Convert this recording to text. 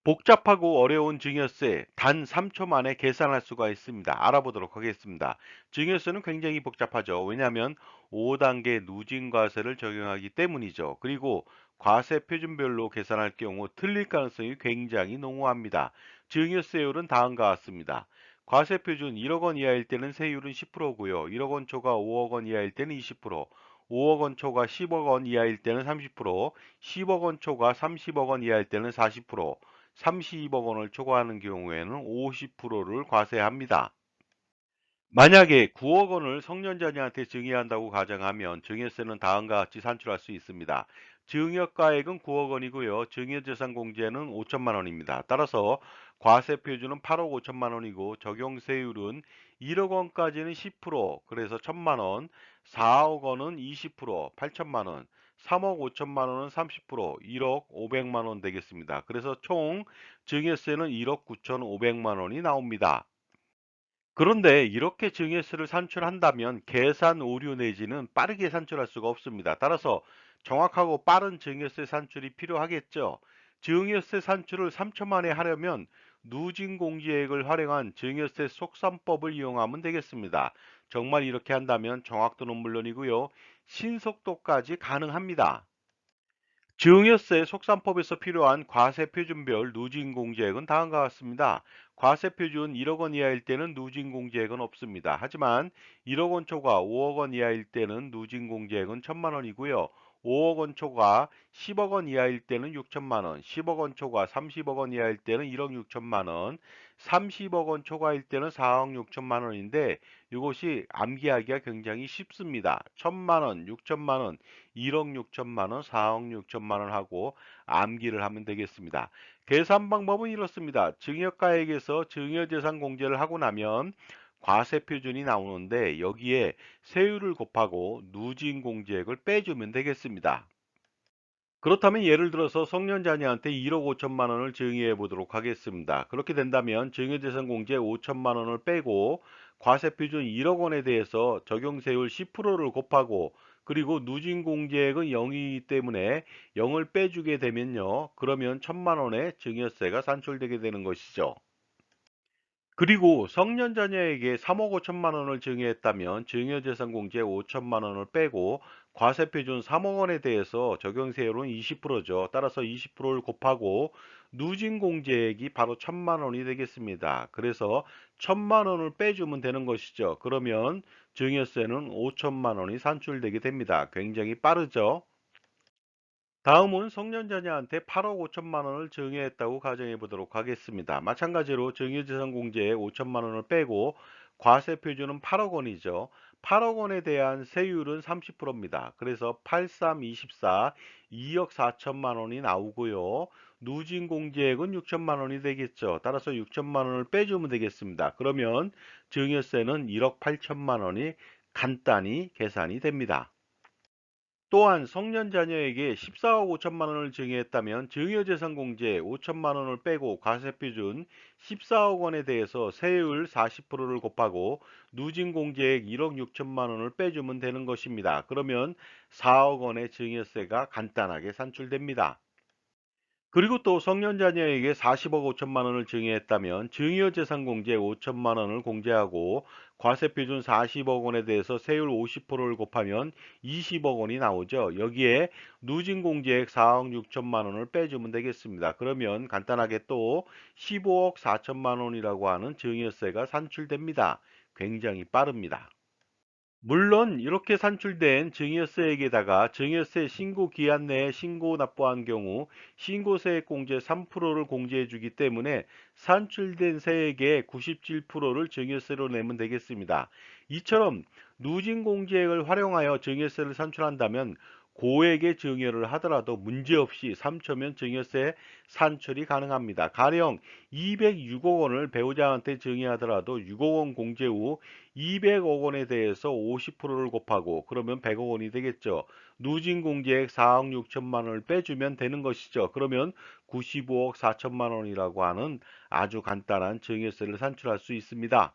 복잡하고 어려운 증여세 단 3초 만에 계산할 수가 있습니다. 알아보도록 하겠습니다. 증여세는 굉장히 복잡하죠. 왜냐하면 5단계 누진과세를 적용하기 때문이죠. 그리고 과세 표준별로 계산할 경우 틀릴 가능성이 굉장히 농후합니다. 증여세율은 다음과 같습니다. 과세 표준 1억 원 이하일 때는 세율은 10%고요. 1억 원 초과 5억 원 이하일 때는 20%, 5억 원 초과 10억 원 이하일 때는 30%, 10억 원 초과 30억 원 이하일 때는 40%, 30억 원을 초과하는 경우에는 50%를 과세합니다. 만약에 9억 원을 성년자녀한테 증여한다고 가정하면 증여세는 다음과 같이 산출할 수 있습니다. 증여가액은 9억 원이고요. 증여재산 공제는 5천만 원입니다. 따라서 과세 표준은 8억 5천만 원이고 적용세율은 1억 원까지는 10%, 그래서 1천만 원, 4억 원은 20%, 8천만 원, 3억 5천만 원은 30%, 1억 5백만 원 되겠습니다. 그래서 총 증여세는 1억 9천5백만 원이 나옵니다. 그런데 이렇게 증여세를 산출한다면 계산 오류 내지는 빠르게 산출할 수가 없습니다. 따라서 정확하고 빠른 증여세 산출이 필요하겠죠. 증여세 산출을 3초 만에 하려면 누진공제액을 활용한 증여세 속산법을 이용하면 되겠습니다. 정말 이렇게 한다면 정확도는 물론이고요. 신속도까지 가능합니다. 증여세 속산법에서 필요한 과세표준별 누진공제액은 다음과 같습니다. 과세표준 1억 원 이하일 때는 누진공제액은 없습니다. 하지만 1억 원 초과 5억 원 이하일 때는 누진공제액은 1천만 원이고요. 5억 원 초과 10억 원 이하일 때는 6천만 원, 10억 원 초과 30억 원 이하일 때는 1억 6천만 원, 30억 원 초과일 때는 4억 6천만 원인데 이것이 암기하기가 굉장히 쉽습니다. 1천만 원, 6천만 원, 1억 6천만 원, 4억 6천만 원 하고 암기를 하면 되겠습니다. 계산 방법은 이렇습니다. 증여가액에서 증여재산 공제를 하고 나면 과세 표준이 나오는데 여기에 세율을 곱하고 누진 공제액을 빼주면 되겠습니다. 그렇다면 예를 들어서 성년자녀한테 1억 5천만 원을 증여해 보도록 하겠습니다. 그렇게 된다면 증여재산 공제 5천만 원을 빼고 과세표준 1억 원에 대해서 적용세율 10%를 곱하고 그리고 누진공제액은 0이기 때문에 0을 빼주게 되면요. 그러면 1천만 원의 증여세가 산출되게 되는 것이죠. 그리고 성년자녀에게 3억 5천만 원을 증여했다면 증여재산공제 5천만 원을 빼고 과세표준 3억 원에 대해서 적용세율은 20%죠. 따라서 20%를 곱하고 누진공제액이 바로 1천만 원이 되겠습니다. 그래서 1천만 원을 빼주면 되는 것이죠. 그러면 증여세는 5천만 원이 산출되게 됩니다. 굉장히 빠르죠. 다음은 성년자녀한테 8억 5천만 원을 증여했다고 가정해 보도록 하겠습니다. 마찬가지로 증여재산 공제에 5천만 원을 빼고 과세 표준은 8억 원이죠. 8억 원에 대한 세율은 30%입니다. 그래서 83, 24, 2억 4천만 원이 나오고요. 누진 공제액은 6천만 원이 되겠죠. 따라서 6천만 원을 빼주면 되겠습니다. 그러면 증여세는 1억 8천만 원이 간단히 계산이 됩니다. 또한 성년 자녀에게 14억 5천만 원을 증여했다면 증여재산공제 5천만 원을 빼고 과세표준 14억 원에 대해서 세율 40%를 곱하고 누진공제액 1억 6천만 원을 빼주면 되는 것입니다. 그러면 4억 원의 증여세가 간단하게 산출됩니다. 그리고 또 성년자녀에게 40억 5천만 원을 증여했다면 증여재산공제 5천만 원을 공제하고 과세표준 40억 원에 대해서 세율 50%를 곱하면 20억 원이 나오죠. 여기에 누진공제액 4억 6천만 원을 빼주면 되겠습니다. 그러면 간단하게 또 15억 4천만 원이라고 하는 증여세가 산출됩니다. 굉장히 빠릅니다. 물론 이렇게 산출된 증여세액에다가 증여세 신고 기한 내에 신고 납부한 경우 신고세액 공제 3%를 공제해 주기 때문에 산출된 세액의 97%를 증여세로 내면 되겠습니다. 이처럼 누진 공제액을 활용하여 증여세를 산출한다면 고액의 증여를 하더라도 문제없이 3초면 증여세 산출이 가능합니다. 가령 206억 원을 배우자한테 증여하더라도 6억 원 공제 후 200억 원에 대해서 50%를 곱하고 그러면 100억 원이 되겠죠. 누진공제액 4억 6천만 원을 빼주면 되는 것이죠. 그러면 95억 4천만 원이라고 하는 아주 간단한 증여세를 산출할 수 있습니다.